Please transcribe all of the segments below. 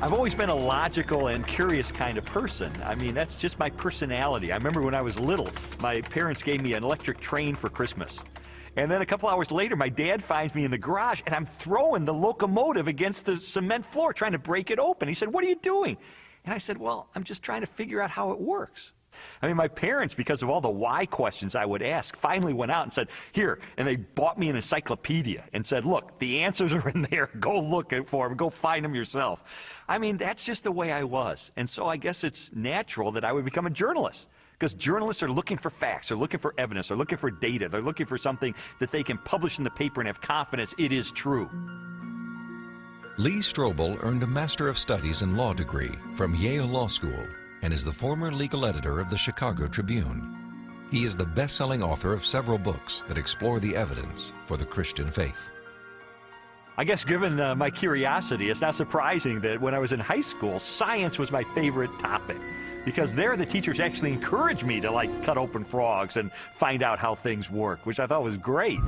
I've always been a logical and curious kind of person. I mean, that's just my personality. I remember when I was little, my parents gave me an electric train for Christmas. And then a couple hours later, my dad finds me in the garage, and I'm throwing the locomotive against the cement floor, trying to break it open. He said, "What are you doing?" And I said, "Well, I'm just trying to figure out how it works." I mean, my parents, because of all the why questions I would ask, finally went out and said, "Here," and they bought me an encyclopedia and said, "Look, the answers are in there. Go look for them. Go find them yourself." I mean, that's just the way I was. And so I guess it's natural that I would become a journalist, because journalists are looking for facts, they're looking for evidence, they're looking for data, they're looking for something that they can publish in the paper and have confidence it is true. Lee Strobel earned a Master of Studies in Law degree from Yale Law School and is the former legal editor of the Chicago Tribune. He is the best-selling author of several books that explore the evidence for the Christian faith. I guess given my curiosity, it's not surprising that when I was in high school, science was my favorite topic, because there the teachers actually encouraged me to like cut open frogs and find out how things work, which I thought was great.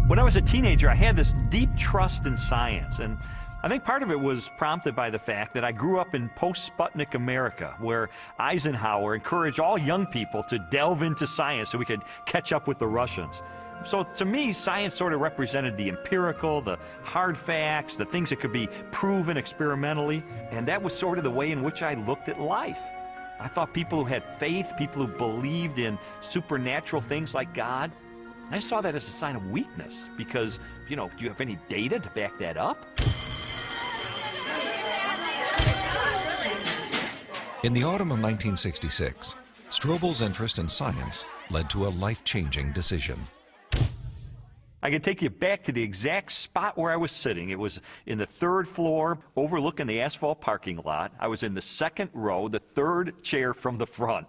When I was a teenager, I had this deep trust in science, and I think part of it was prompted by the fact that I grew up in post-Sputnik America, where Eisenhower encouraged all young people to delve into science so we could catch up with the Russians. So to me, science sort of represented the empirical, the hard facts, the things that could be proven experimentally, and that was sort of the way in which I looked at life. I thought people who had faith, people who believed in supernatural things like God, I saw that as a sign of weakness, because, you know, do you have any data to back that up? In the autumn of 1966, Strobel's interest in science led to a life-changing decision. I can take you back to the exact spot where I was sitting. It was in the third floor, overlooking the asphalt parking lot. I was in the second row, the third chair from the front,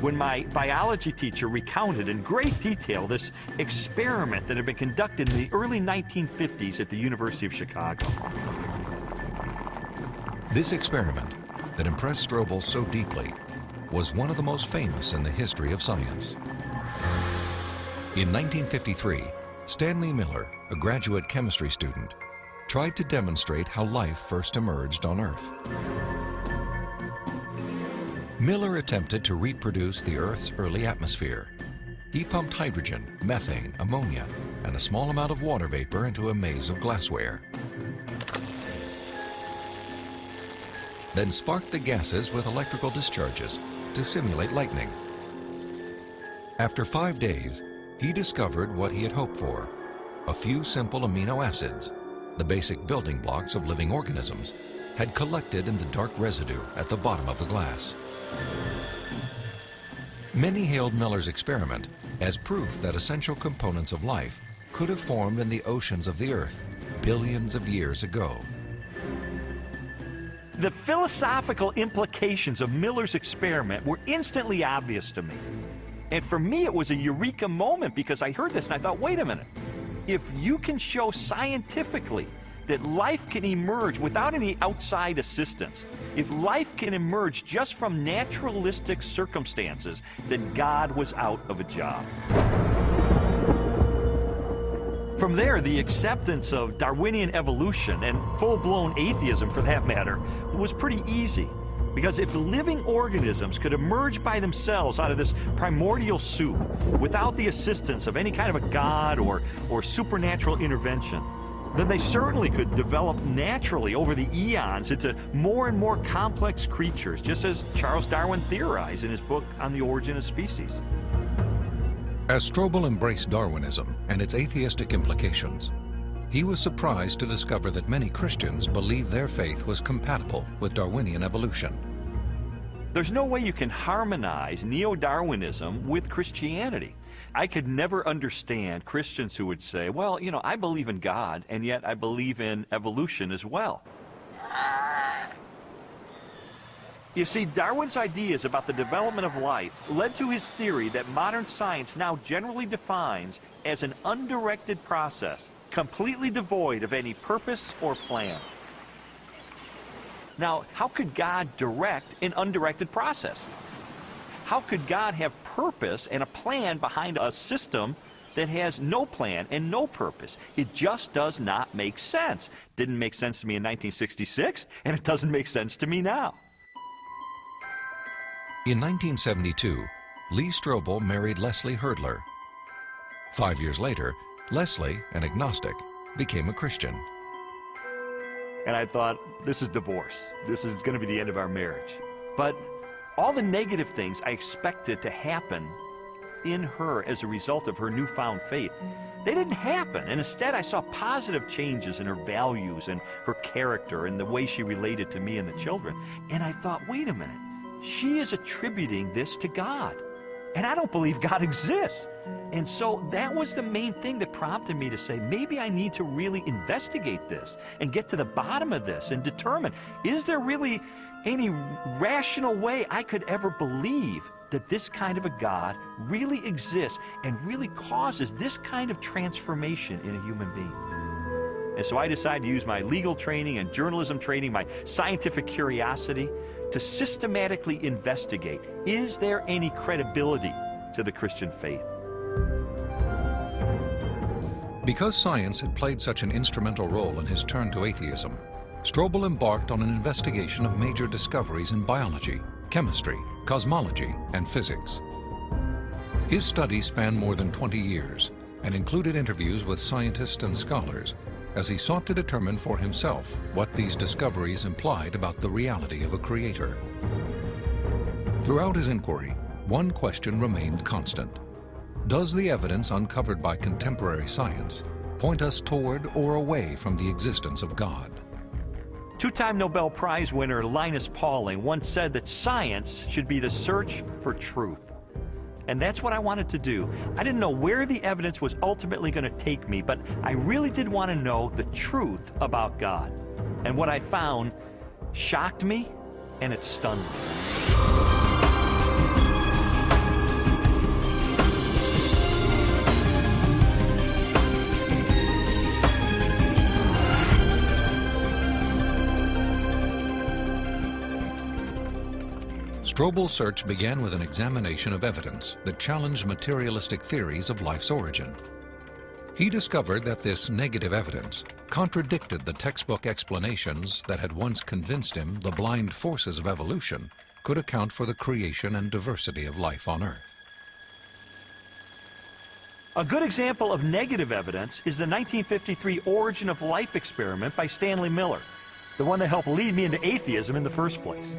when my biology teacher recounted in great detail this experiment that had been conducted in the early 1950s at the University of Chicago. This experiment that impressed Strobel so deeply was one of the most famous in the history of science. In 1953, Stanley Miller, a graduate chemistry student, tried to demonstrate how life first emerged on Earth. Miller attempted to reproduce the Earth's early atmosphere. He pumped hydrogen, methane, ammonia, and a small amount of water vapor into a maze of glassware. Then sparked the gases with electrical discharges to simulate lightning. After 5 days, he discovered what he had hoped for: a few simple amino acids, the basic building blocks of living organisms, had collected in the dark residue at the bottom of the glass. Many hailed Miller's experiment as proof that essential components of life could have formed in the oceans of the Earth billions of years ago. The philosophical implications of Miller's experiment were instantly obvious to me. And for me, it was a eureka moment, because I heard this and I thought, wait a minute. If you can show scientifically that life can emerge without any outside assistance, if life can emerge just from naturalistic circumstances, then God was out of a job. From there, the acceptance of Darwinian evolution, and full-blown atheism for that matter, was pretty easy. Because if living organisms could emerge by themselves out of this primordial soup without the assistance of any kind of a god or supernatural intervention, then they certainly could develop naturally over the eons into more and more complex creatures, just as Charles Darwin theorized in his book On the Origin of Species. As Strobel embraced Darwinism and its atheistic implications, he was surprised to discover that many Christians believed their faith was compatible with Darwinian evolution. There's no way you can harmonize neo-Darwinism with Christianity. I could never understand Christians who would say, well, you know, I believe in God, and yet I believe in evolution as well. You see, Darwin's ideas about the development of life led to his theory that modern science now generally defines as an undirected process, completely devoid of any purpose or plan. Now, how could God direct an undirected process? How could God have purpose and a plan behind a system that has no plan and no purpose. It just does not make sense. Didn't make sense to me in 1966, and it doesn't make sense to me now. In 1972, Lee Strobel married Leslie Herdler. 5 years later, Leslie, an agnostic, became a Christian. And I thought, this is divorce. This is going to be the end of our marriage. But all the negative things I expected to happen in her as a result of her newfound faith, they didn't happen. And instead, I saw positive changes in her values and her character and the way she related to me and the children. And I thought, wait a minute, she is attributing this to God. And I don't believe God exists. And so that was the main thing that prompted me to say, maybe I need to really investigate this and get to the bottom of this and determine, is there really any rational way I could ever believe that this kind of a God really exists and really causes this kind of transformation in a human being? And so I decided to use my legal training and journalism training, my scientific curiosity, to systematically investigate, is there any credibility to the Christian faith? Because science had played such an instrumental role in his turn to atheism, Strobel embarked on an investigation of major discoveries in biology, chemistry, cosmology, and physics. His studies spanned more than 20 years and included interviews with scientists and scholars as he sought to determine for himself what these discoveries implied about the reality of a creator. Throughout his inquiry, one question remained constant. Does the evidence uncovered by contemporary science point us toward or away from the existence of God? Two-time Nobel Prize winner Linus Pauling once said that science should be the search for truth. And that's what I wanted to do. I didn't know where the evidence was ultimately going to take me, but I really did want to know the truth about God. And what I found shocked me, and it stunned me. Strobel's search began with an examination of evidence that challenged materialistic theories of life's origin. He discovered that this negative evidence contradicted the textbook explanations that had once convinced him the blind forces of evolution could account for the creation and diversity of life on Earth. A good example of negative evidence is the 1953 Origin of Life experiment by Stanley Miller, the one that helped lead me into atheism in the first place.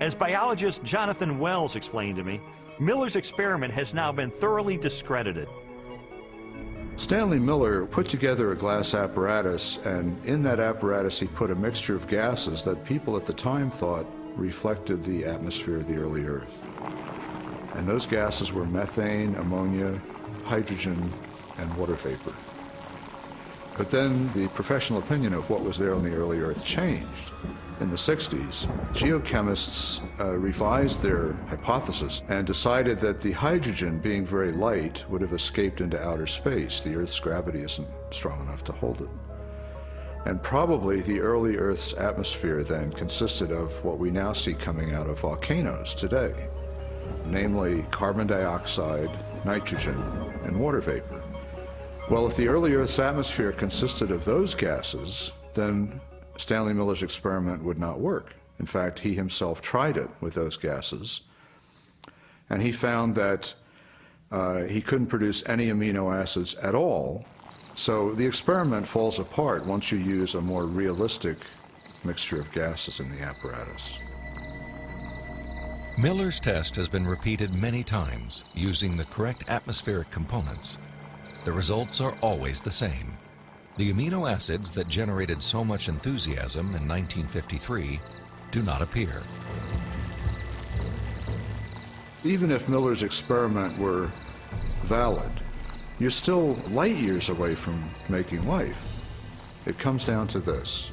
As biologist Jonathan Wells explained to me, Miller's experiment has now been thoroughly discredited. Stanley Miller put together a glass apparatus, and in that apparatus he put a mixture of gases that people at the time thought reflected the atmosphere of the early Earth. And those gases were methane, ammonia, hydrogen, and water vapor. But then the professional opinion of what was there on the early Earth changed. In the 60s, geochemists revised their hypothesis and decided that the hydrogen, being very light, would have escaped into outer space. The Earth's gravity isn't strong enough to hold it. And probably the early Earth's atmosphere then consisted of what we now see coming out of volcanoes today, namely carbon dioxide, nitrogen, and water vapor. Well, if the early Earth's atmosphere consisted of those gases, then Stanley Miller's experiment would not work. In fact, he himself tried it with those gases, and he found that he couldn't produce any amino acids at all. So the experiment falls apart once you use a more realistic mixture of gases in the apparatus. Miller's test has been repeated many times using the correct atmospheric components. The results are always the same. The amino acids that generated so much enthusiasm in 1953 do not appear. Even if Miller's experiment were valid, you're still light years away from making life. It comes down to this.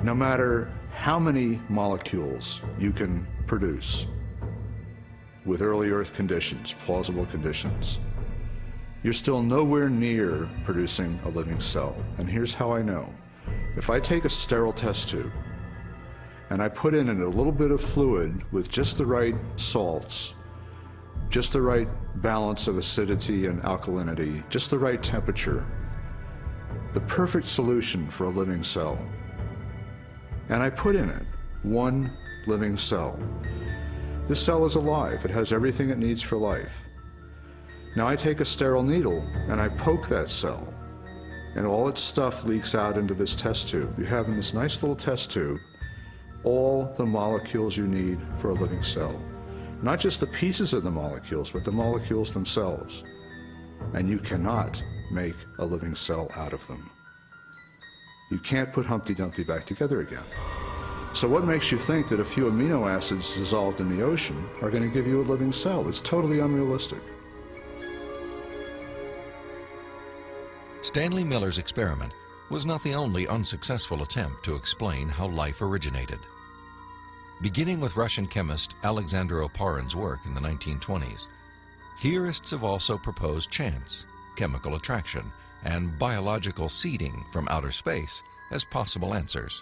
No matter how many molecules you can produce with early Earth conditions, plausible conditions, you're still nowhere near producing a living cell. And here's how I know. If I take a sterile test tube and I put in a little bit of fluid with just the right salts, just the right balance of acidity and alkalinity, just the right temperature, the perfect solution for a living cell. And I put in it one living cell. This cell is alive. It has everything it needs for life. Now I take a sterile needle and I poke that cell, and all its stuff leaks out into this test tube. You have in this nice little test tube all the molecules you need for a living cell. Not just the pieces of the molecules, but the molecules themselves. And you cannot make a living cell out of them. You can't put Humpty Dumpty back together again. So what makes you think that a few amino acids dissolved in the ocean are going to give you a living cell? It's totally unrealistic. Stanley Miller's experiment was not the only unsuccessful attempt to explain how life originated. Beginning with Russian chemist Alexander Oparin's work in the 1920s, theorists have also proposed chance, chemical attraction, and biological seeding from outer space as possible answers.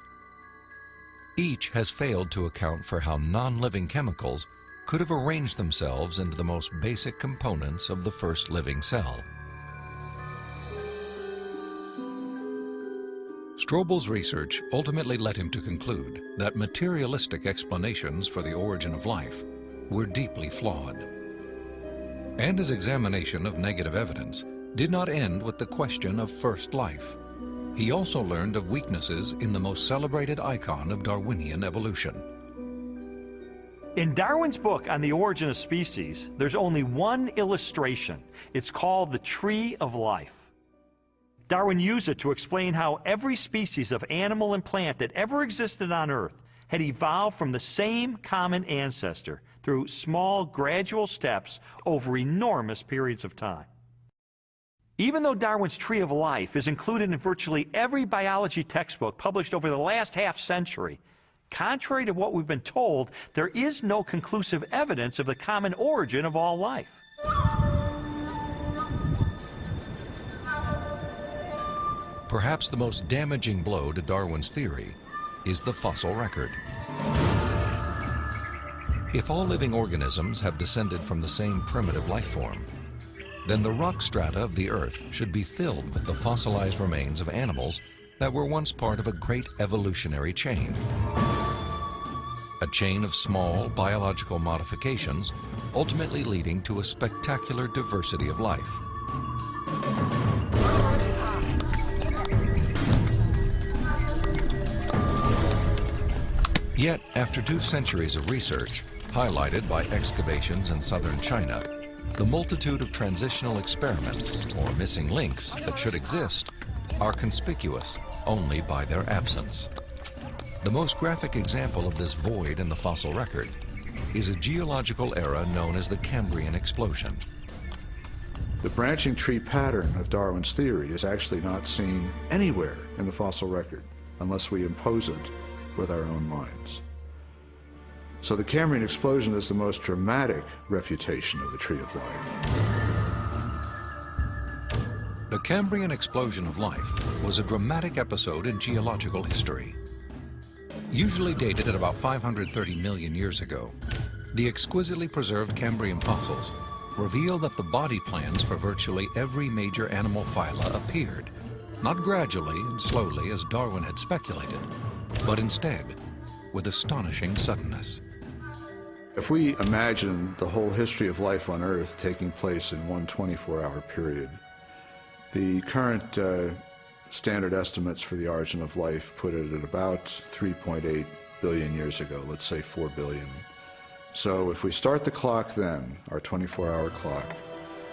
Each has failed to account for how non-living chemicals could have arranged themselves into the most basic components of the first living cell. Strobel's research ultimately led him to conclude that materialistic explanations for the origin of life were deeply flawed. And his examination of negative evidence did not end with the question of first life. He also learned of weaknesses in the most celebrated icon of Darwinian evolution. In Darwin's book on the origin of species, there's only one illustration. It's called the Tree of Life. Darwin used it to explain how every species of animal and plant that ever existed on Earth had evolved from the same common ancestor through small, gradual steps over enormous periods of time. Even though Darwin's Tree of Life is included in virtually every biology textbook published over the last half-century, contrary to what we've been told, there is no conclusive evidence of the common origin of all life. Perhaps the most damaging blow to Darwin's theory is the fossil record. If all living organisms have descended from the same primitive life form, then the rock strata of the Earth should be filled with the fossilized remains of animals that were once part of a great evolutionary chain. A chain of small biological modifications, ultimately leading to a spectacular diversity of life. Yet, after 2 centuries of research, highlighted by excavations in southern China, the multitude of transitional experiments, or missing links, that should exist are conspicuous only by their absence. The most graphic example of this void in the fossil record is a geological era known as the Cambrian explosion. The branching tree pattern of Darwin's theory is actually not seen anywhere in the fossil record unless we impose it with our own minds. So the Cambrian explosion is the most dramatic refutation of the Tree of Life. The Cambrian explosion of life was a dramatic episode in geological history. Usually dated at about 530 million years ago, the exquisitely preserved Cambrian fossils reveal that the body plans for virtually every major animal phyla appeared, not gradually and slowly as Darwin had speculated, but instead with astonishing suddenness. If we imagine the whole history of life on Earth taking place in one 24-hour period, the current standard estimates for the origin of life put it at about 3.8 billion years ago, let's say 4 billion. So if we start the clock then, our 24-hour clock,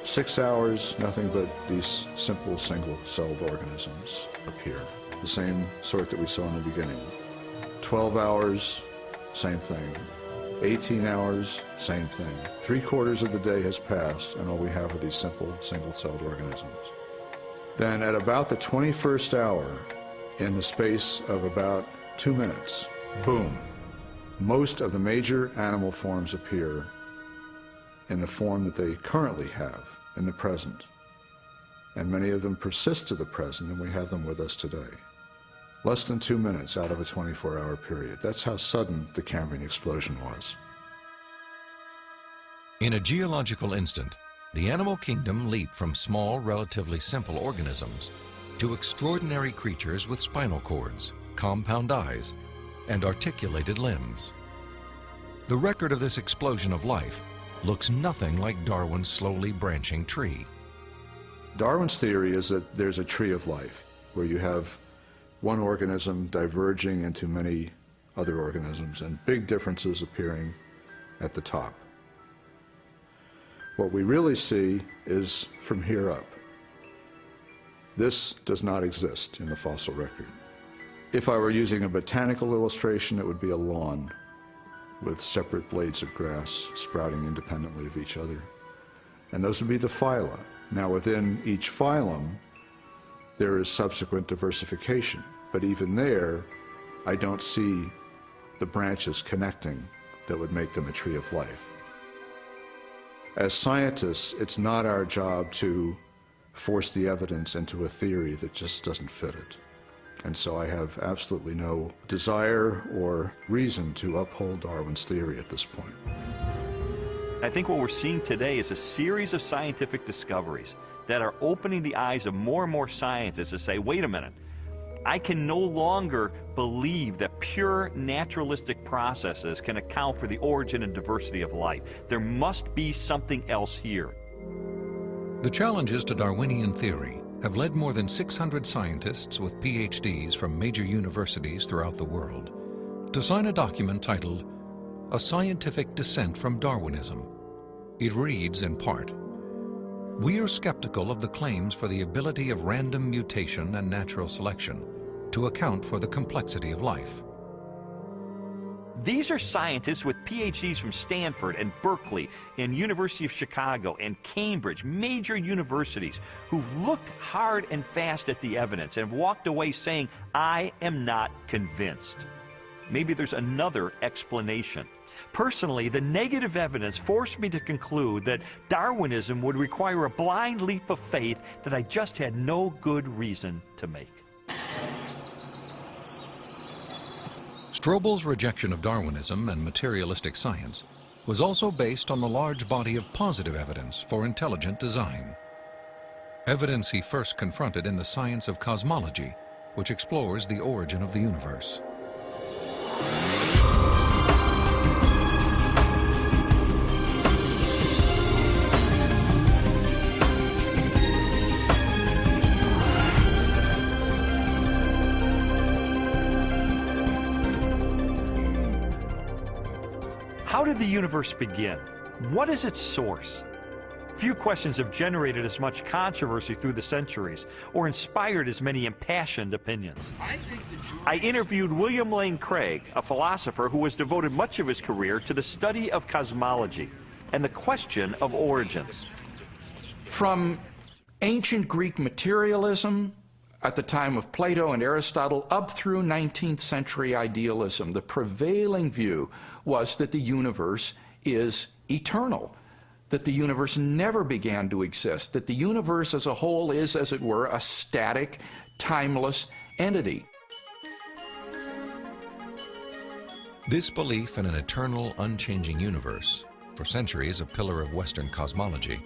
6 hours, nothing but these simple single-celled organisms appear, the same sort that we saw in the beginning. 12 hours, same thing. 18 hours, same thing. 3/4 of the day has passed, and all we have are these simple single-celled organisms. Then at about the 21st hour, in the space of about 2 minutes, boom, most of the major animal forms appear in the form that they currently have in the present. And many of them persist to the present, and we have them with us today. Less than 2 minutes out of a 24-hour period. That's how sudden the Cambrian explosion was. In a geological instant, the animal kingdom leaped from small, relatively simple organisms to extraordinary creatures with spinal cords, compound eyes, and articulated limbs. The record of this explosion of life looks nothing like Darwin's slowly branching tree. Darwin's theory is that there's a tree of life, where you have one organism diverging into many other organisms and big differences appearing at the top. What we really see is from here up. This does not exist in the fossil record. If I were using a botanical illustration, it would be a lawn with separate blades of grass sprouting independently of each other. And those would be the phyla. Now, within each phylum, there is subsequent diversification, but even there, I don't see the branches connecting that would make them a tree of life. As scientists, it's not our job to force the evidence into a theory that just doesn't fit it. And so I have absolutely no desire or reason to uphold Darwin's theory at this point. I think what we're seeing today is a series of scientific discoveries that are opening the eyes of more and more scientists to say, wait a minute, I can no longer believe that pure naturalistic processes can account for the origin and diversity of life. There must be something else here. The challenges to Darwinian theory have led more than 600 scientists with PhDs from major universities throughout the world to sign a document titled A Scientific Dissent from Darwinism. It reads in part, "We are skeptical of the claims for the ability of random mutation and natural selection to account for the complexity of life." These are scientists with PhDs from Stanford and Berkeley and University of Chicago and Cambridge, major universities, who've looked hard and fast at the evidence and have walked away saying, I am not convinced. Maybe there's another explanation. Personally, the negative evidence forced me to conclude that Darwinism would require a blind leap of faith that I just had no good reason to make. Strobel's rejection of Darwinism and materialistic science was also based on a large body of positive evidence for intelligent design. Evidence he first confronted in the science of cosmology, which explores the origin of the universe. How did the universe begin? What is its source? Few questions have generated as much controversy through the centuries or inspired as many impassioned opinions. I interviewed William Lane Craig, a philosopher who has devoted much of his career to the study of cosmology and the question of origins. From ancient Greek materialism at the time of Plato and Aristotle up through 19th century idealism, the prevailing view was that the universe is eternal, that the universe never began to exist, that the universe as a whole is, as it were, a static, timeless entity. This belief in an eternal, unchanging universe, for centuries a pillar of Western cosmology,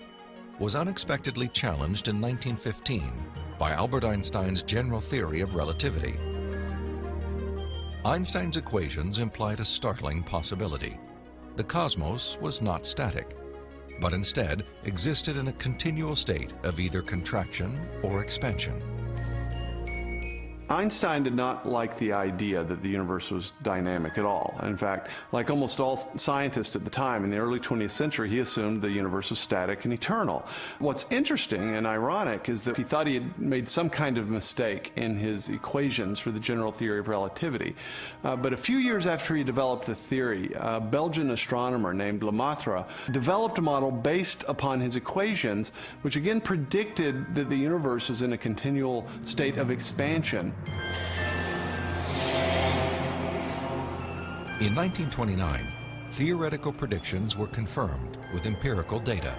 was unexpectedly challenged in 1915 by Albert Einstein's general theory of relativity. Einstein's equations implied a startling possibility. The cosmos was not static, but instead existed in a continual state of either contraction or expansion. Einstein did not like the idea that the universe was dynamic at all. In fact, like almost all scientists at the time in the early 20th century, he assumed the universe was static and eternal. What's interesting and ironic is that he thought he had made some kind of mistake in his equations for the general theory of relativity. But a few years after he developed the theory, a Belgian astronomer named Lemaitre developed a model based upon his equations, which again predicted that the universe was in a continual state of expansion. In 1929, theoretical predictions were confirmed with empirical data.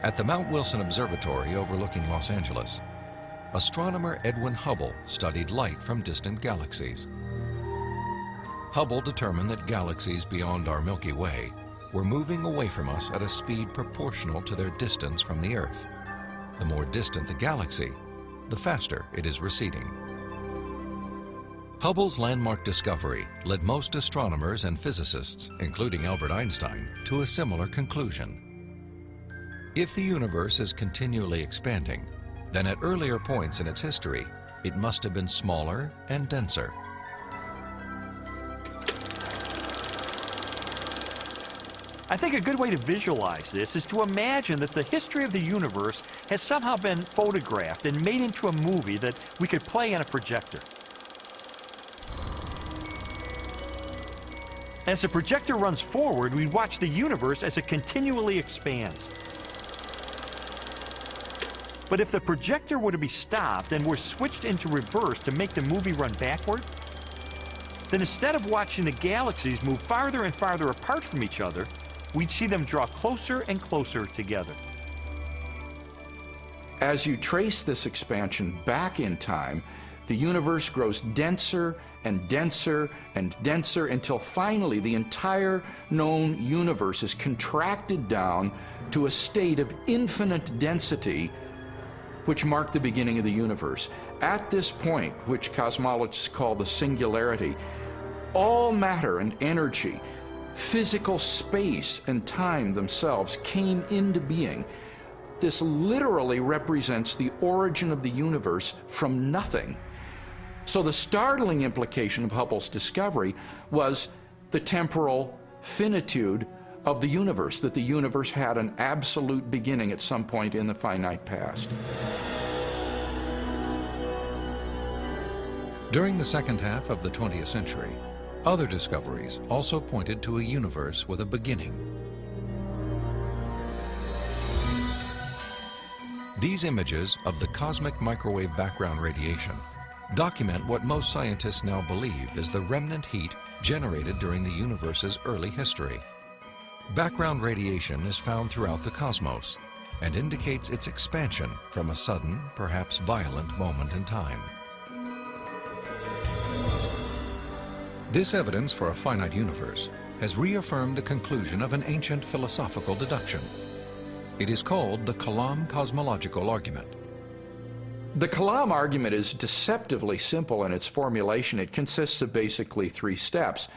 At the Mount Wilson Observatory overlooking Los Angeles, astronomer Edwin Hubble studied light from distant galaxies. Hubble determined that galaxies beyond our Milky Way were moving away from us at a speed proportional to their distance from the Earth. The more distant the galaxy, the faster it is receding. Hubble's landmark discovery led most astronomers and physicists, including Albert Einstein, to a similar conclusion. If the universe is continually expanding, then at earlier points in its history, it must have been smaller and denser. I think a good way to visualize this is to imagine that the history of the universe has somehow been photographed and made into a movie that we could play on a projector. As the projector runs forward, we watch the universe as it continually expands. But if the projector were to be stopped and were switched into reverse to make the movie run backward, then instead of watching the galaxies move farther and farther apart from each other, we'd see them draw closer and closer together. As you trace this expansion back in time, the universe grows denser and denser and denser until finally the entire known universe is contracted down to a state of infinite density, which marked the beginning of the universe. At this point, which cosmologists call the singularity, all matter and energy, physical space and time themselves came into being. This literally represents the origin of the universe from nothing. So the startling implication of Hubble's discovery was the temporal finitude of the universe, that the universe had an absolute beginning at some point in the finite past. During the second half of the 20th century, other discoveries also pointed to a universe with a beginning. These images of the cosmic microwave background radiation document what most scientists now believe is the remnant heat generated during the universe's early history. Background radiation is found throughout the cosmos and indicates its expansion from a sudden, perhaps violent moment in time. This evidence for a finite universe has reaffirmed the conclusion of an ancient philosophical deduction. It is called the Kalam cosmological argument. The Kalam argument is deceptively simple in its formulation. It consists of basically three steps.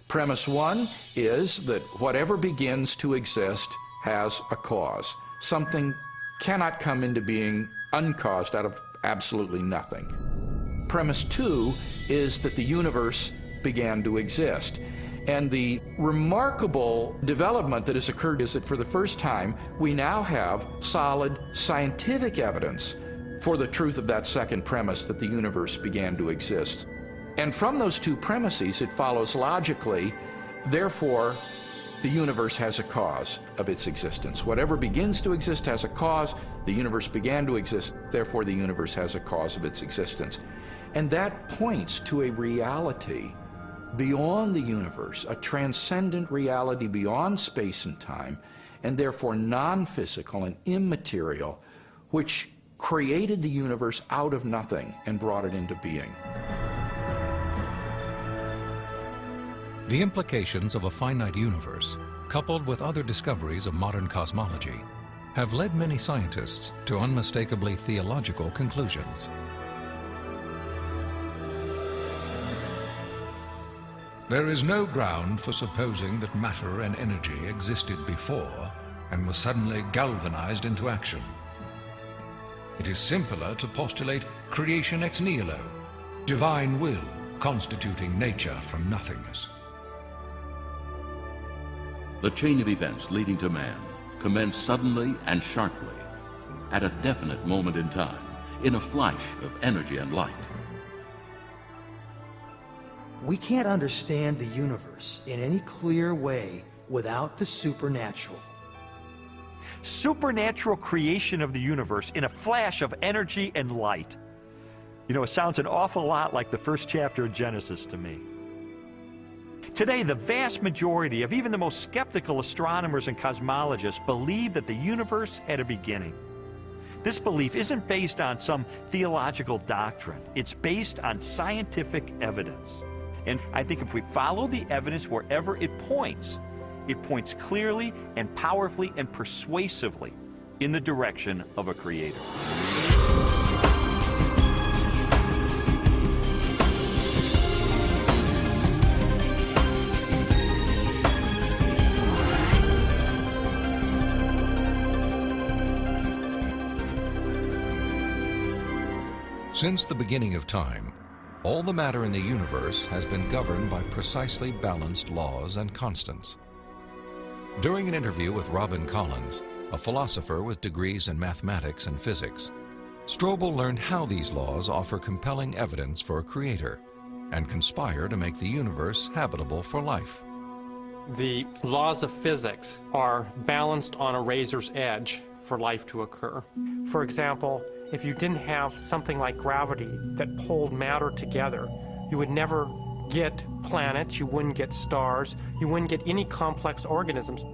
Premise one is that whatever begins to exist has a cause. Something cannot come into being uncaused out of absolutely nothing. Premise two is that the universe began to exist. And the remarkable development that has occurred is that for the first time, we now have solid scientific evidence for the truth of that second premise, that the universe began to exist. And from those two premises, it follows logically, therefore, the universe has a cause of its existence. Whatever begins to exist has a cause. The universe began to exist, therefore the universe has a cause of its existence. And that points to a reality beyond the universe, a transcendent reality beyond space and time, and therefore non-physical and immaterial, which created the universe out of nothing and brought it into being. The implications of a finite universe, coupled with other discoveries of modern cosmology, have led many scientists to unmistakably theological conclusions. There is no ground for supposing that matter and energy existed before and were suddenly galvanized into action. It is simpler to postulate creation ex nihilo, divine will constituting nature from nothingness. The chain of events leading to man commenced suddenly and sharply, at a definite moment in time, in a flash of energy and light. We can't understand the universe in any clear way without the supernatural. Supernatural creation of the universe in a flash of energy and light. You know, it sounds an awful lot like the first chapter of Genesis to me. Today, the vast majority of even the most skeptical astronomers and cosmologists believe that the universe had a beginning. This belief isn't based on some theological doctrine. It's based on scientific evidence. And I think if we follow the evidence wherever it points, it points clearly and powerfully and persuasively in the direction of a creator. Since the beginning of time, all the matter in the universe has been governed by precisely balanced laws and constants. During an interview with Robin Collins, a philosopher with degrees in mathematics and physics, Strobel learned how these laws offer compelling evidence for a creator and conspire to make the universe habitable for life. The laws of physics are balanced on a razor's edge for life to occur. For example, if you didn't have something like gravity that pulled matter together, you would never get planets, you wouldn't get stars, you wouldn't get any complex organisms.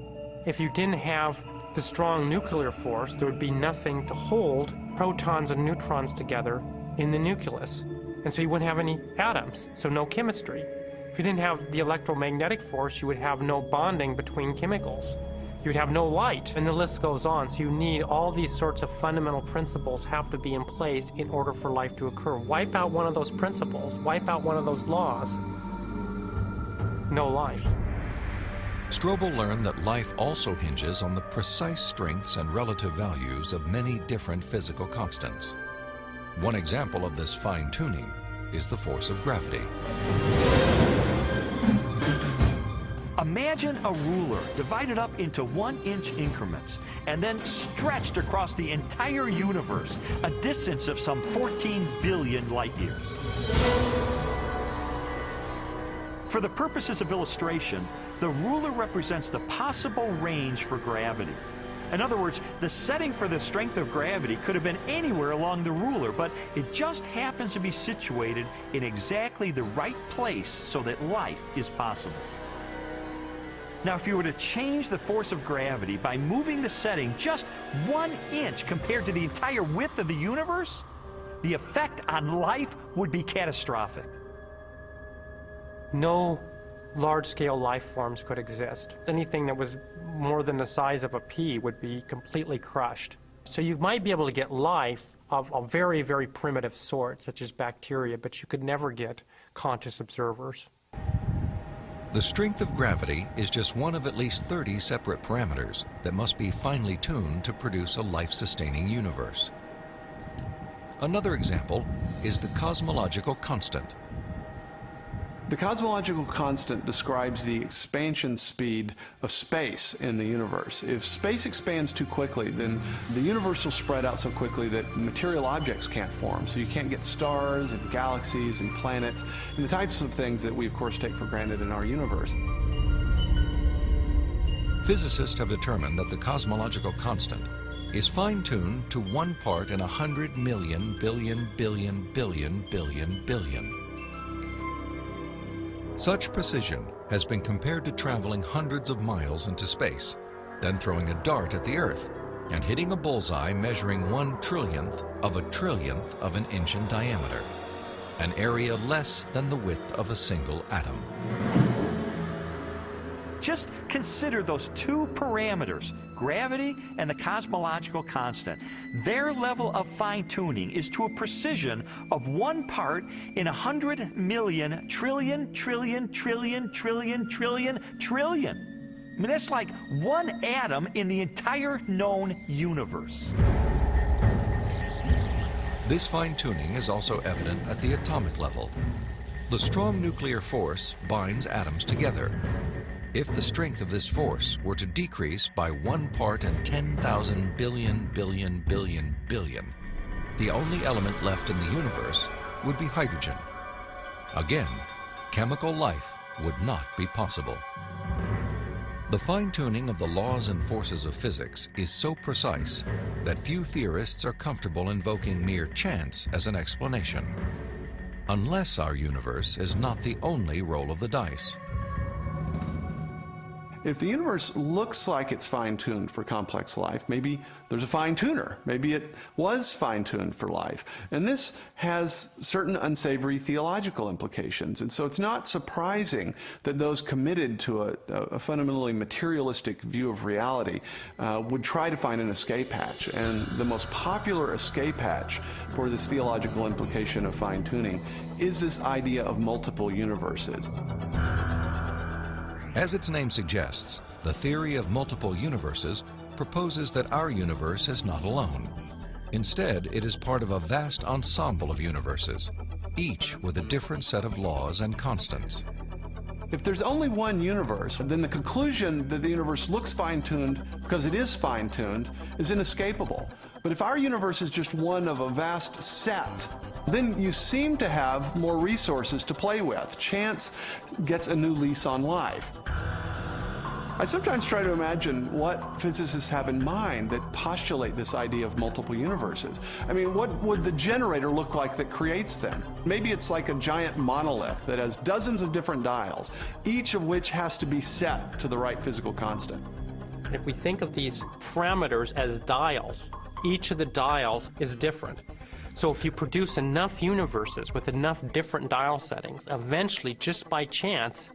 If you didn't have the strong nuclear force, there would be nothing to hold protons and neutrons together in the nucleus. And so you wouldn't have any atoms, so no chemistry. If you didn't have the electromagnetic force, you would have no bonding between chemicals. You'd have no light, and the list goes on. So you need all these sorts of fundamental principles have to be in place in order for life to occur. Wipe out one of those principles, wipe out one of those laws, no life. Strobel learned that life also hinges on the precise strengths and relative values of many different physical constants. One example of this fine-tuning is the force of gravity. Imagine a ruler divided up into 1-inch increments and then stretched across the entire universe, a distance of some 14 billion light years. For the purposes of illustration, the ruler represents the possible range for gravity. In other words, the setting for the strength of gravity could have been anywhere along the ruler, but it just happens to be situated in exactly the right place so that life is possible. Now, if you were to change the force of gravity by moving the setting just 1 inch compared to the entire width of the universe, the effect on life would be catastrophic. No large-scale life forms could exist. Anything that was more than the size of a pea would be completely crushed. So you might be able to get life of a very, very primitive sort, such as bacteria, but you could never get conscious observers. The strength of gravity is just one of at least 30 separate parameters that must be finely tuned to produce a life-sustaining universe. Another example is the cosmological constant. The cosmological constant describes the expansion speed of space in the universe. If space expands too quickly, then the universe will spread out so quickly that material objects can't form. So you can't get stars and galaxies and planets and the types of things that we, of course, take for granted in our universe. Physicists have determined that the cosmological constant is fine-tuned to 1 part in 100 million billion billion billion billion billion. Such precision has been compared to traveling hundreds of miles into space, then throwing a dart at the Earth and hitting a bullseye measuring 1/trillionth of an inch in diameter, an area less than the width of a single atom. Just consider those two parameters, gravity and the cosmological constant. Their level of fine-tuning is to a precision of 1 part in 100 million trillion trillion trillion trillion trillion trillion. I mean, that's like 1 atom in the entire known universe. This fine-tuning is also evident at the atomic level. The strong nuclear force binds atoms together. If the strength of this force were to decrease by 1 part in 10,000 billion billion billion billion, the only element left in the universe would be hydrogen. Again, chemical life would not be possible. The fine-tuning of the laws and forces of physics is so precise that few theorists are comfortable invoking mere chance as an explanation, unless our universe is not the only roll of the dice. If the universe looks like it's fine-tuned for complex life, maybe there's a fine-tuner. Maybe it was fine-tuned for life. And this has certain unsavory theological implications. And so it's not surprising that those committed to a fundamentally materialistic view of reality would try to find an escape hatch. And the most popular escape hatch for this theological implication of fine-tuning is this idea of multiple universes. As its name suggests, the theory of multiple universes proposes that our universe is not alone. Instead, it is part of a vast ensemble of universes, each with a different set of laws and constants. If there's only one universe, then the conclusion that the universe looks fine-tuned because it is fine-tuned is inescapable. But if our universe is just one of a vast set, then you seem to have more resources to play with. Chance gets a new lease on life. I sometimes try to imagine what physicists have in mind that postulate this idea of multiple universes. I mean, what would the generator look like that creates them? Maybe it's like a giant monolith that has dozens of different dials, each of which has to be set to the right physical constant. If we think of these parameters as dials, each of the dials is different. So if you produce enough universes with enough different dial settings, eventually, just by chance,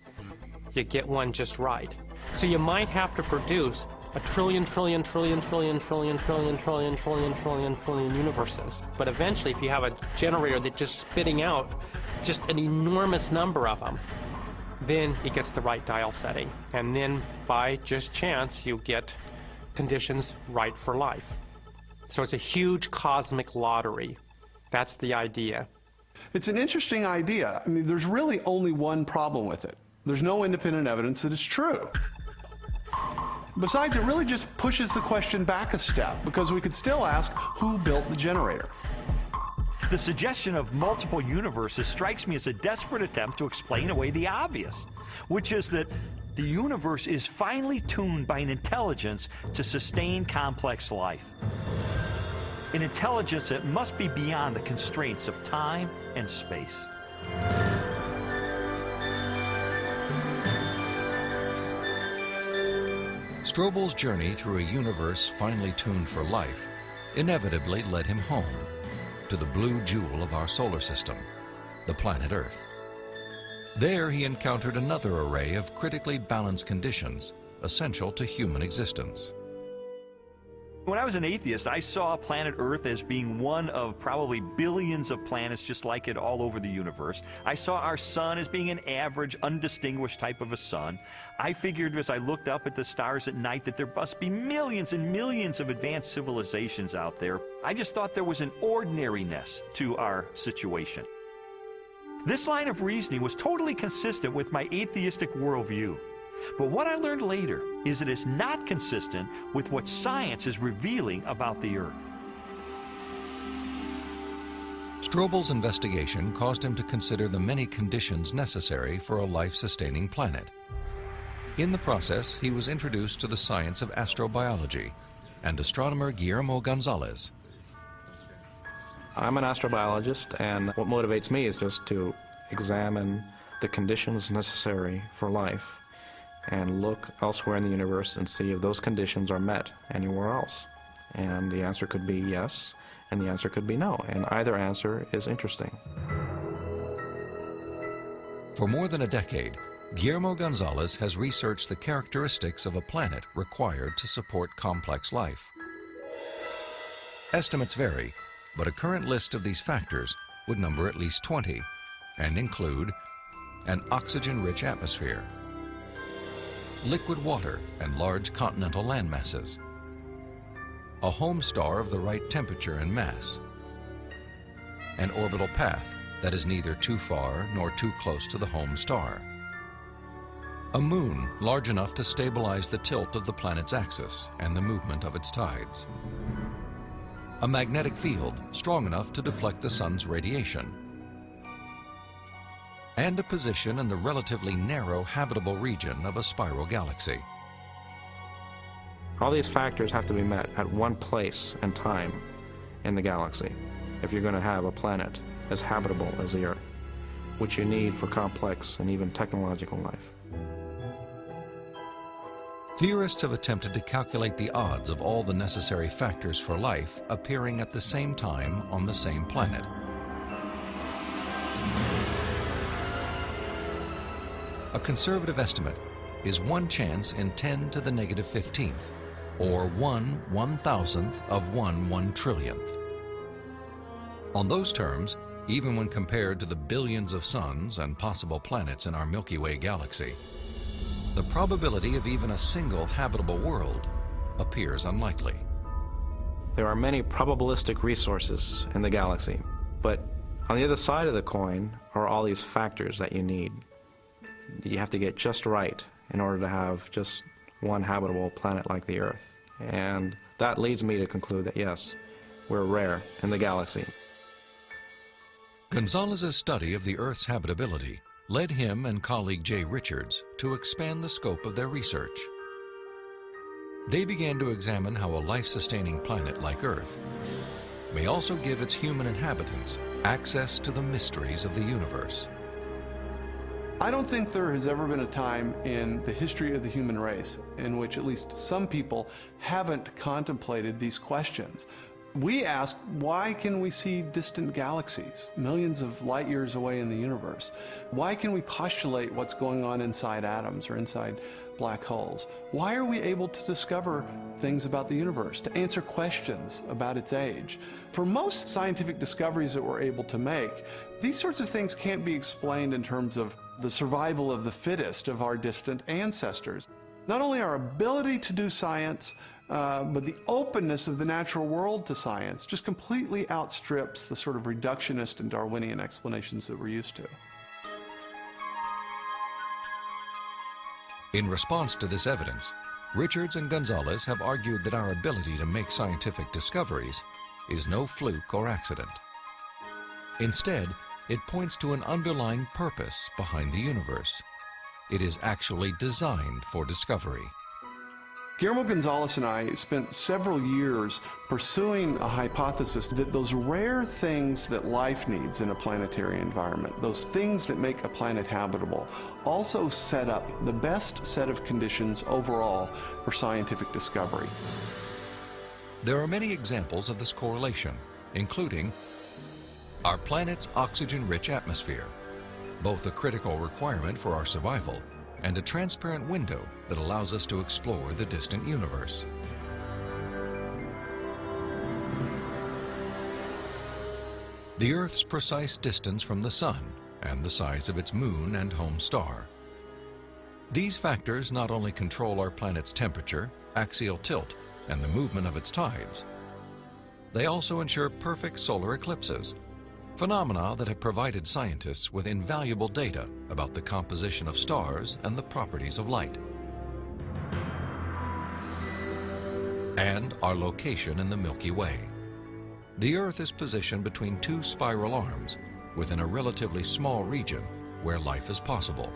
you get one just right. So you might have to produce a trillion universes. But eventually, if you have a generator that's just spitting out just an enormous number of them, then it gets the right dial setting. And then by just chance, you get conditions right for life. So it's a huge cosmic lottery. That's the idea. It's an interesting idea. I mean, there's really only one problem with it. There's no independent evidence that it's true. Besides, it really just pushes the question back a step, because we could still ask, who built the generator? The suggestion of multiple universes strikes me as a desperate attempt to explain away the obvious, which is that the universe is finely tuned by an intelligence to sustain complex life. An intelligence that must be beyond the constraints of time and space. Strobel's journey through a universe finely tuned for life inevitably led him home, to the blue jewel of our solar system, the planet Earth. There he encountered another array of critically balanced conditions essential to human existence. When I was an atheist, I saw planet Earth as being one of probably billions of planets just like it all over the universe. I saw our sun as being an average, undistinguished type of a sun. I figured as I looked up at the stars at night that there must be millions and millions of advanced civilizations out there. I just thought there was an ordinariness to our situation. This line of reasoning was totally consistent with my atheistic worldview. But what I learned later is it is not consistent with what science is revealing about the Earth. Strobel's investigation caused him to consider the many conditions necessary for a life-sustaining planet. In the process, he was introduced to the science of astrobiology and astronomer Guillermo Gonzalez. I'm an astrobiologist, and what motivates me is just to examine the conditions necessary for life and look elsewhere in the universe and see if those conditions are met anywhere else. And the answer could be yes, and the answer could be no, and either answer is interesting. For more than a decade, Guillermo Gonzalez has researched the characteristics of a planet required to support complex life. Estimates vary, but a current list of these factors would number at least 20 and include an oxygen-rich atmosphere, liquid water and large continental landmasses, a home star of the right temperature and mass, an orbital path that is neither too far nor too close to the home star, a moon large enough to stabilize the tilt of the planet's axis and the movement of its tides, a magnetic field strong enough to deflect the sun's radiation, and a position in the relatively narrow habitable region of a spiral galaxy. All these factors have to be met at one place and time in the galaxy if you're going to have a planet as habitable as the Earth, which you need for complex and even technological life. Theorists have attempted to calculate the odds of all the necessary factors for life appearing at the same time on the same planet. A conservative estimate is 1 chance in 10 to the negative 15th, or 1/1000th of 1 trillionth. On those terms, even when compared to the billions of suns and possible planets in our Milky Way galaxy, the probability of even a single habitable world appears unlikely. There are many probabilistic resources in the galaxy, but on the other side of the coin are all these factors that you need. You have to get just right in order to have just one habitable planet like the Earth. And that leads me to conclude that yes, we're rare in the galaxy. Gonzalez's study of the Earth's habitability led him and colleague Jay Richards to expand the scope of their research. They began to examine how a life-sustaining planet like Earth may also give its human inhabitants access to the mysteries of the universe. I don't think there has ever been a time in the history of the human race in which at least some people haven't contemplated these questions. We ask, why can we see distant galaxies, millions of light years away in the universe? Why can we postulate what's going on inside atoms or inside black holes? Why are we able to discover things about the universe, to answer questions about its age? For most scientific discoveries that we're able to make, these sorts of things can't be explained in terms of the survival of the fittest of our distant ancestors. Not only our ability to do science, but the openness of the natural world to science just completely outstrips the sort of reductionist and Darwinian explanations that we're used to. In response to this evidence, Richards and Gonzalez have argued that our ability to make scientific discoveries is no fluke or accident. Instead, it points to an underlying purpose behind the universe. It is actually designed for discovery. Guillermo Gonzalez and I spent several years pursuing a hypothesis that those rare things that life needs in a planetary environment, those things that make a planet habitable, also set up the best set of conditions overall for scientific discovery. There are many examples of this correlation, including our planet's oxygen-rich atmosphere, both a critical requirement for our survival and a transparent window that allows us to explore the distant universe. The Earth's precise distance from the Sun and the size of its moon and home star. These factors not only control our planet's temperature, axial tilt, and the movement of its tides, they also ensure perfect solar eclipses, phenomena that have provided scientists with invaluable data about the composition of stars and the properties of light. And our location in the Milky Way. The Earth is positioned between 2 spiral arms within a relatively small region where life is possible.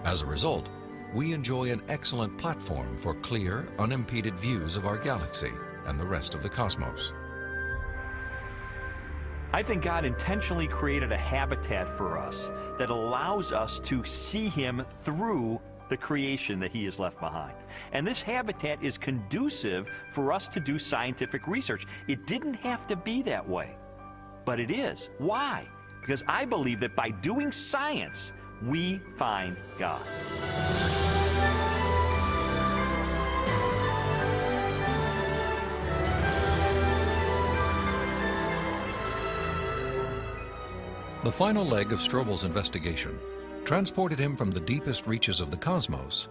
As a result, we enjoy an excellent platform for clear, unimpeded views of our galaxy and the rest of the cosmos. I think God intentionally created a habitat for us that allows us to see Him through the creation that He has left behind. And this habitat is conducive for us to do scientific research. It didn't have to be that way, but it is. Why? Because I believe that by doing science, we find God. The final leg of Strobel's investigation transported him from the deepest reaches of the cosmos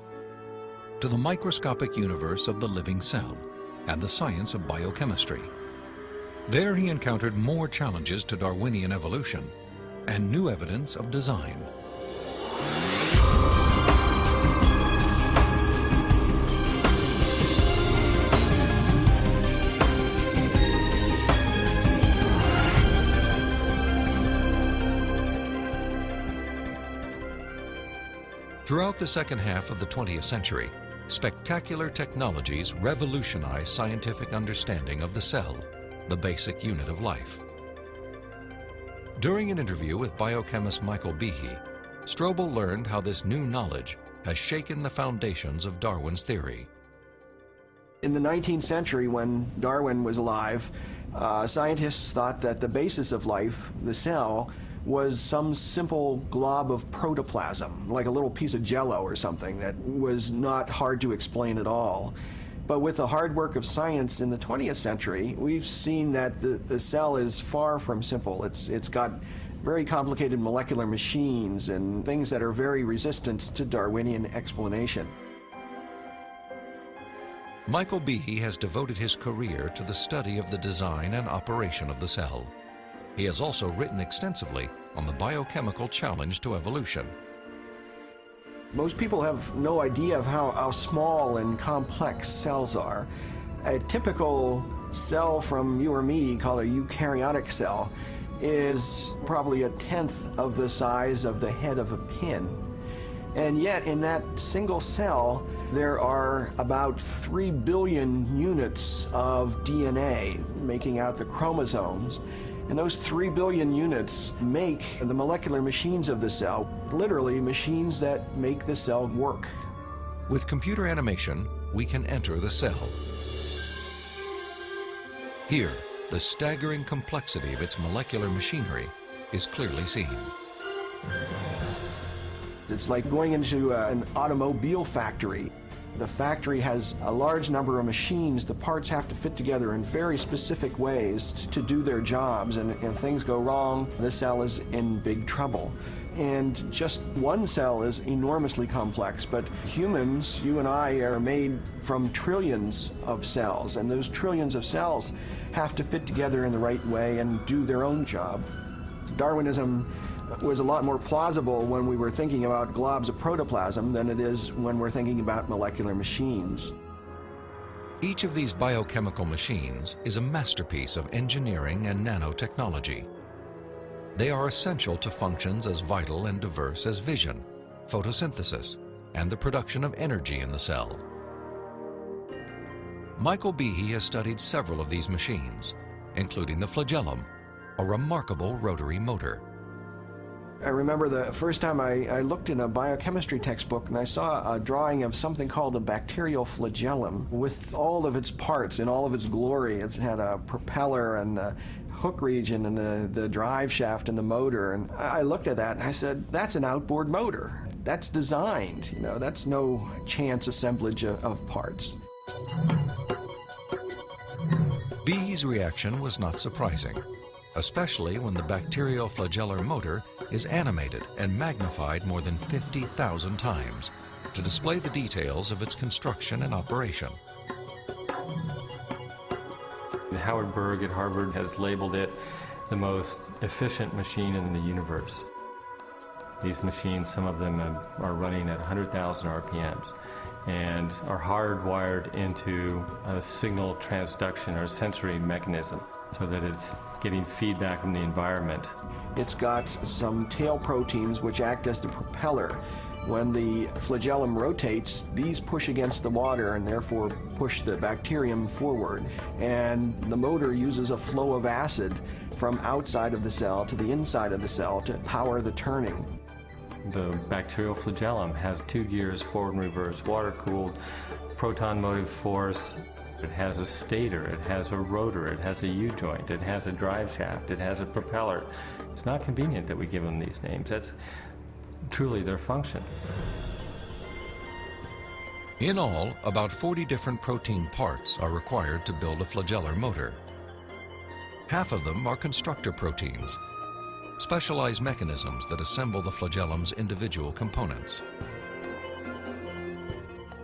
to the microscopic universe of the living cell and the science of biochemistry. There he encountered more challenges to Darwinian evolution and new evidence of design. Throughout the second half of the 20th century, spectacular technologies revolutionized scientific understanding of the cell, the basic unit of life. During an interview with biochemist Michael Behe, Strobel learned how this new knowledge has shaken the foundations of Darwin's theory. In the 19th century, when Darwin was alive, scientists thought that the basis of life, the cell, was some simple glob of protoplasm, like a little piece of jello or something that was not hard to explain at all. But with the hard work of science in the 20th century, we've seen that the cell is far from simple. It's got very complicated molecular machines and things that are very resistant to Darwinian explanation. Michael Behe has devoted his career to the study of the design and operation of the cell. He has also written extensively on the biochemical challenge to evolution. Most people have no idea of how small and complex cells are. A typical cell from you or me, called a eukaryotic cell, is probably 1/10 of the size of the head of a pin. And yet in that single cell, there are about 3 billion units of DNA making out the chromosomes. And those 3 billion units make the molecular machines of the cell, literally machines that make the cell work. With computer animation, we can enter the cell. Here, the staggering complexity of its molecular machinery is clearly seen. It's like going into an automobile factory. The factory has a large number of machines. The parts have to fit together in very specific ways to do their jobs, and if things go wrong, the cell is in big trouble. And just one cell is enormously complex, but humans, you and I, are made from trillions of cells, and those trillions of cells have to fit together in the right way and do their own job. Darwinism was a lot more plausible when we were thinking about globs of protoplasm than it is when we're thinking about molecular machines. Each of these biochemical machines is a masterpiece of engineering and nanotechnology. They are essential to functions as vital and diverse as vision, photosynthesis, and the production of energy in the cell. Michael Behe has studied several of these machines, including the flagellum, a remarkable rotary motor. I remember the first time I looked in a biochemistry textbook and I saw a drawing of something called a bacterial flagellum with all of its parts in all of its glory. It had a propeller and the hook region and the drive shaft and the motor. And I looked at that and I said, that's an outboard motor. That's designed, that's no chance assemblage of parts. Behe's reaction was not surprising, especially when the bacterial flagellar motor is animated and magnified more than 50,000 times to display the details of its construction and operation. Howard Berg at Harvard has labeled it the most efficient machine in the universe. These machines, some of them are running at 100,000 RPMs and are hardwired into a signal transduction or sensory mechanism so that it's getting feedback from the environment. It's got some tail proteins which act as the propeller. When the flagellum rotates, these push against the water and therefore push the bacterium forward. And the motor uses a flow of acid from outside of the cell to the inside of the cell to power the turning. The bacterial flagellum has 2 gears, forward and reverse, water-cooled, proton motive force. It has a stator, it has a rotor, it has a U-joint, it has a drive shaft, it has a propeller. It's not convenient that we give them these names. That's truly their function. In all, about 40 different protein parts are required to build a flagellar motor. Half of them are constructor proteins, specialized mechanisms that assemble the flagellum's individual components.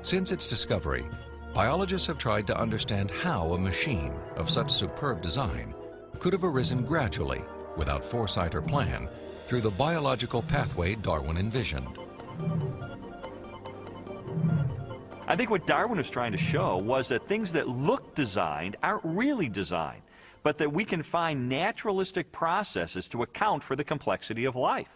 Since its discovery, biologists have tried to understand how a machine of such superb design could have arisen gradually, without foresight or plan, through the biological pathway Darwin envisioned. I think what Darwin was trying to show was that things that look designed aren't really designed, but that we can find naturalistic processes to account for the complexity of life.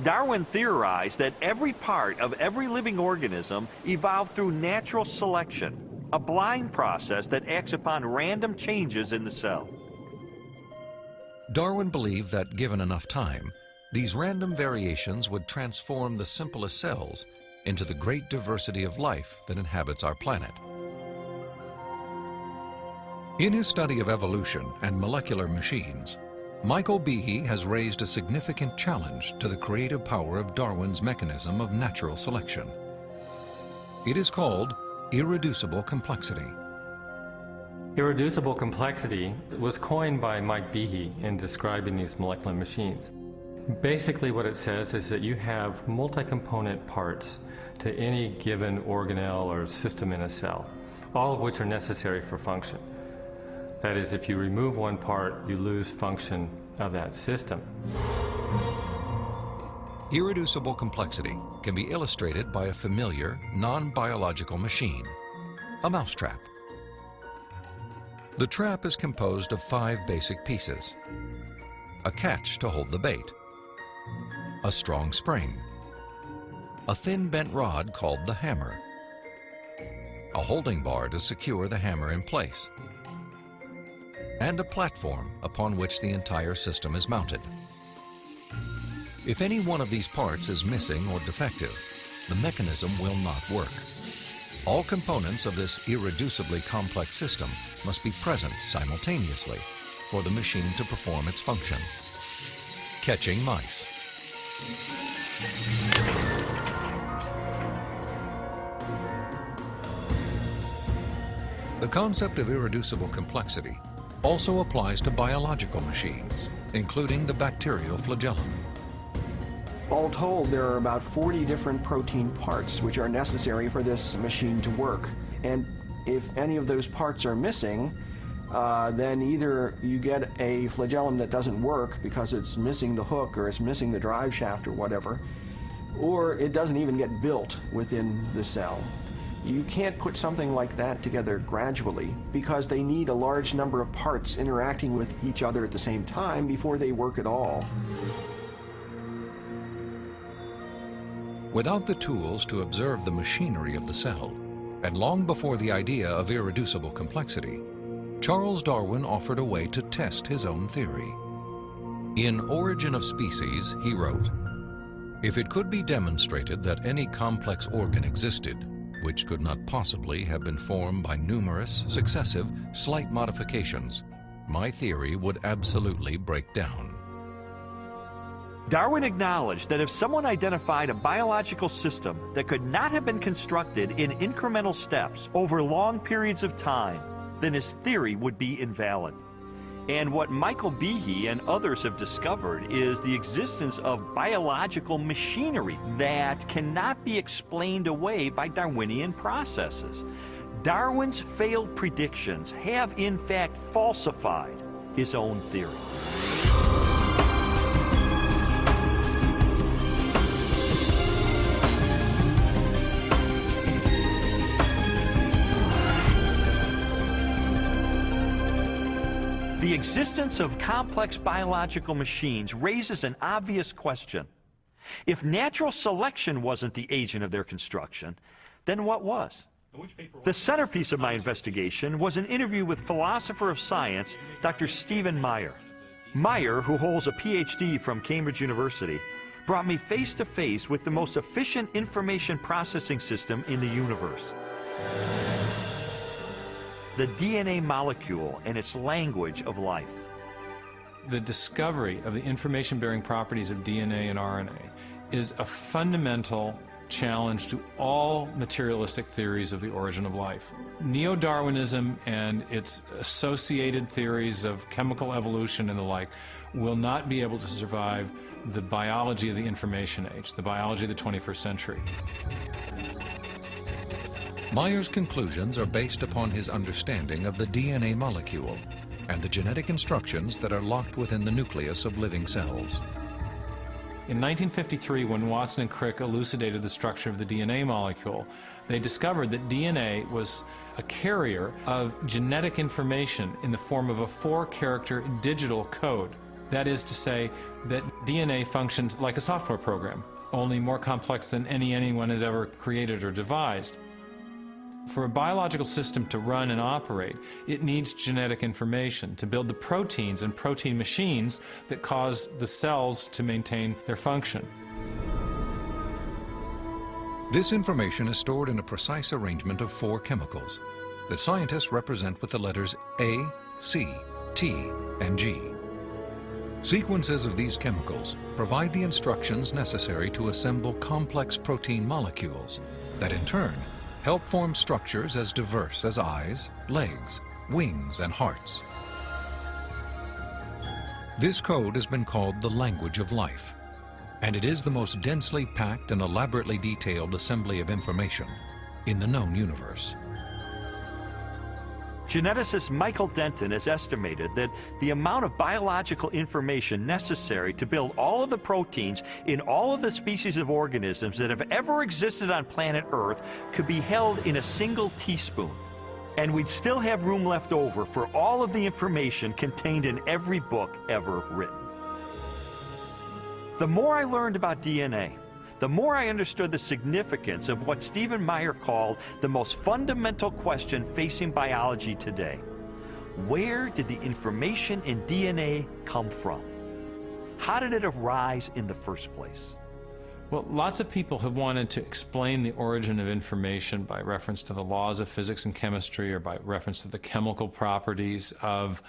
Darwin theorized that every part of every living organism evolved through natural selection, a blind process that acts upon random changes in the cell. Darwin believed that, given enough time, These random variations would transform the simplest cells into the great diversity of life that inhabits our planet. In his study of evolution and molecular machines, Michael Behe has raised a significant challenge to the creative power of Darwin's mechanism of natural selection. It is called irreducible complexity. Irreducible complexity was coined by Mike Behe in describing these molecular machines. Basically what it says is that you have multi-component parts to any given organelle or system in a cell, all of which are necessary for function. That is, if you remove one part, you lose function of that system. Irreducible complexity can be illustrated by a familiar, non-biological machine, a mousetrap. The trap is composed of 5 basic pieces: a catch to hold the bait, a strong spring, a thin bent rod called the hammer, a holding bar to secure the hammer in place, and a platform upon which the entire system is mounted. If any one of these parts is missing or defective, the mechanism will not work. All components of this irreducibly complex system must be present simultaneously for the machine to perform its function. Catching mice. The concept of irreducible complexity also applies to biological machines, including the bacterial flagellum. All told, there are about 40 different protein parts which are necessary for this machine to work. And if any of those parts are missing, then either you get a flagellum that doesn't work because it's missing the hook or it's missing the drive shaft or whatever, or it doesn't even get built within the cell. You can't put something like that together gradually because they need a large number of parts interacting with each other at the same time before they work at all. Without the tools to observe the machinery of the cell, and long before the idea of irreducible complexity, Charles Darwin offered a way to test his own theory. In Origin of Species, he wrote, "If it could be demonstrated that any complex organ existed, which could not possibly have been formed by numerous, successive, slight modifications, my theory would absolutely break down." Darwin acknowledged that if someone identified a biological system that could not have been constructed in incremental steps over long periods of time, then his theory would be invalid. And what Michael Behe and others have discovered is the existence of biological machinery that cannot be explained away by Darwinian processes. Darwin's failed predictions have in fact falsified his own theory. The existence of complex biological machines raises an obvious question. If natural selection wasn't the agent of their construction, then what was? The centerpiece of my investigation was an interview with philosopher of science, Dr. Stephen Meyer. Meyer, who holds a PhD from Cambridge University, brought me face to face with the most efficient information processing system in the universe. The DNA molecule and its language of life. The discovery of the information-bearing properties of DNA and RNA is a fundamental challenge to all materialistic theories of the origin of life. Neo-Darwinism and its associated theories of chemical evolution and the like will not be able to survive the biology of the information age, the biology of the 21st century. Meyer's conclusions are based upon his understanding of the DNA molecule and the genetic instructions that are locked within the nucleus of living cells. In 1953, when Watson and Crick elucidated the structure of the DNA molecule, they discovered that DNA was a carrier of genetic information in the form of a 4-character digital code. That is to say that DNA functions like a software program, only more complex than anyone has ever created or devised. For a biological system to run and operate, it needs genetic information to build the proteins and protein machines that cause the cells to maintain their function. This information is stored in a precise arrangement of 4 chemicals that scientists represent with the letters A, C, T, and G. Sequences of these chemicals provide the instructions necessary to assemble complex protein molecules that in turn help form structures as diverse as eyes, legs, wings, and hearts. This code has been called the language of life, and it is the most densely packed and elaborately detailed assembly of information in the known universe. Geneticist Michael Denton has estimated that the amount of biological information necessary to build all of the proteins in all of the species of organisms that have ever existed on planet Earth could be held in a single teaspoon. And we'd still have room left over for all of the information contained in every book ever written. The more I learned about DNA, the more I understood the significance of what Stephen Meyer called the most fundamental question facing biology today. Where did the information in DNA come from? How did it arise in the first place? Well, lots of people have wanted to explain the origin of information by reference to the laws of physics and chemistry, or by reference to the chemical properties of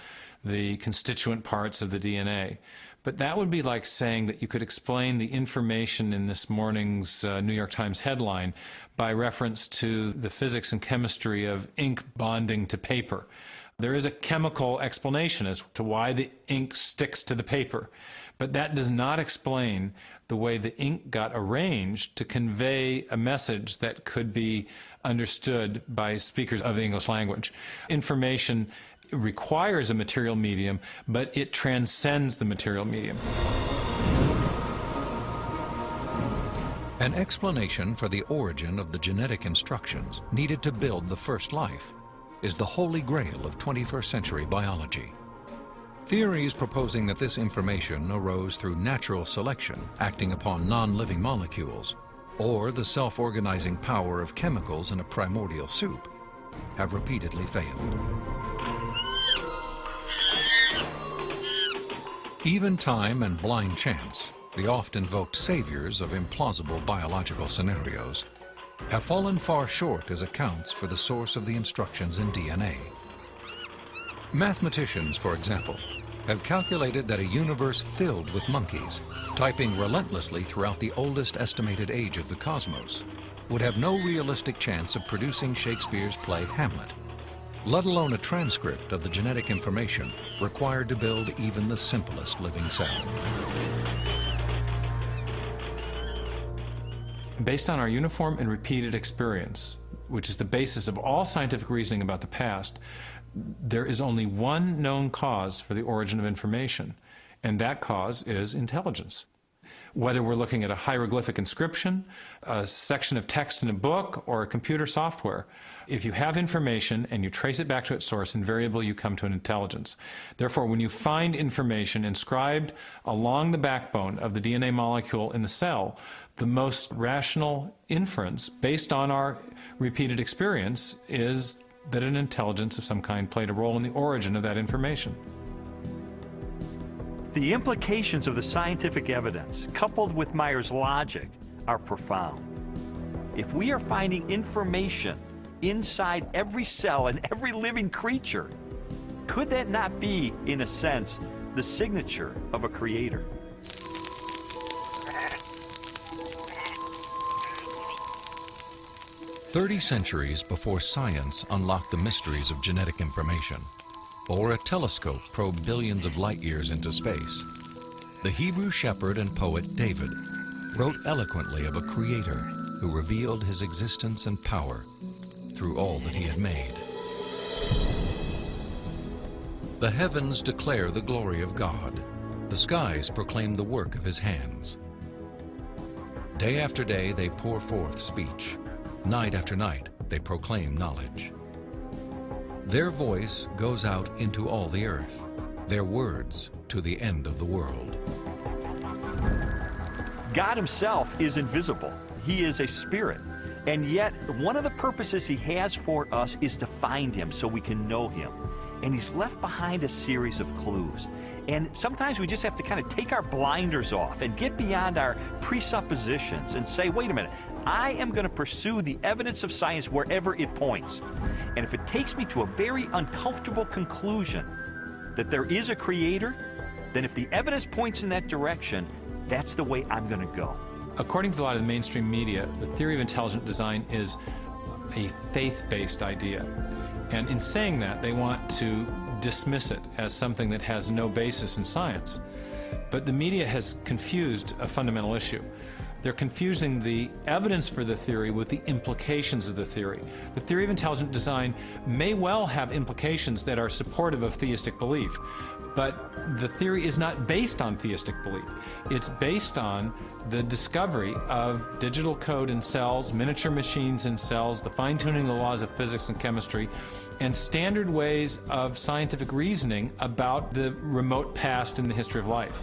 the constituent parts of the DNA. But that would be like saying that you could explain the information in this morning's New York Times headline by reference to the physics and chemistry of ink bonding to paper. There is a chemical explanation as to why the ink sticks to the paper, but that does not explain the way the ink got arranged to convey a message that could be understood by speakers of the English language. Information requires a material medium, but it transcends the material medium. An explanation for the origin of the genetic instructions needed to build the first life is the holy grail of 21st century biology. Theories proposing that this information arose through natural selection acting upon non-living molecules, or the self-organizing power of chemicals in a primordial soup, have repeatedly failed. Even time and blind chance, the oft-invoked saviors of implausible biological scenarios, have fallen far short as accounts for the source of the instructions in DNA. Mathematicians, for example, have calculated that a universe filled with monkeys, typing relentlessly throughout the oldest estimated age of the cosmos, would have no realistic chance of producing Shakespeare's play Hamlet, let alone a transcript of the genetic information required to build even the simplest living cell. Based on our uniform and repeated experience, which is the basis of all scientific reasoning about the past, there is only one known cause for the origin of information, and that cause is intelligence. Whether we're looking at a hieroglyphic inscription, a section of text in a book, or a computer software, if you have information and you trace it back to its source, invariably you come to an intelligence. Therefore, when you find information inscribed along the backbone of the DNA molecule in the cell, the most rational inference, based on our repeated experience, is that an intelligence of some kind played a role in the origin of that information. The implications of the scientific evidence, coupled with Meyer's logic, are profound. If we are finding information inside every cell and every living creature, could that not be, in a sense, the signature of a creator? "30 centuries before science unlocked the mysteries of genetic information, or a telescope probed billions of light years into space, the Hebrew shepherd and poet David wrote eloquently of a creator who revealed his existence and power through all that he had made. The heavens declare the glory of God. The skies proclaim the work of his hands. Day after day they pour forth speech. Night after night they proclaim knowledge. Their voice goes out into all the earth, their words to the end of the world." God himself is invisible. He is a spirit. And yet, one of the purposes he has for us is to find him so we can know him. And he's left behind a series of clues. And sometimes we just have to kind of take our blinders off and get beyond our presuppositions and say, wait a minute, I am going to pursue the evidence of science wherever it points. And if it takes me to a very uncomfortable conclusion that there is a creator, then if the evidence points in that direction, that's the way I'm going to go. According to a lot of the mainstream media, the theory of intelligent design is a faith-based idea. And in saying that, they want to dismiss it as something that has no basis in science. But the media has confused a fundamental issue. They're confusing the evidence for the theory with the implications of the theory. The theory of intelligent design may well have implications that are supportive of theistic belief, but the theory is not based on theistic belief. It's based on the discovery of digital code in cells, miniature machines in cells, the fine-tuning of the laws of physics and chemistry, and standard ways of scientific reasoning about the remote past in the history of life.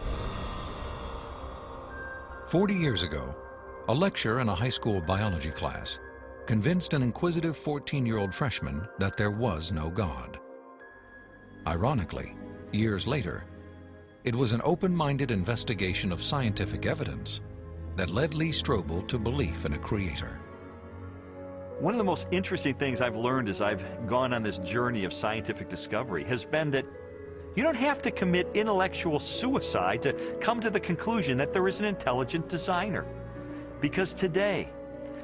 40 years ago, a lecturer in a high school biology class convinced an inquisitive 14-year-old freshman that there was no God. Ironically, years later, it was an open-minded investigation of scientific evidence that led Lee Strobel to belief in a creator. One of the most interesting things I've learned as I've gone on this journey of scientific discovery has been that you don't have to commit intellectual suicide to come to the conclusion that there is an intelligent designer. Because today,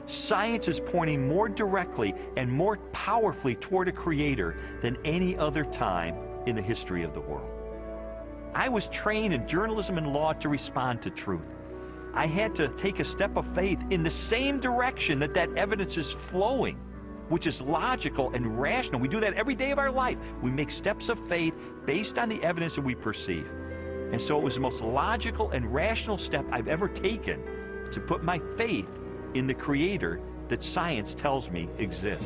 science is pointing more directly and more powerfully toward a creator than any other time in the history of the world. I was trained in journalism and law to respond to truth. I had to take a step of faith in the same direction that evidence is flowing, which is logical and rational. We do that every day of our life. We make steps of faith based on the evidence that we perceive. And so it was the most logical and rational step I've ever taken to put my faith in the creator that science tells me exists.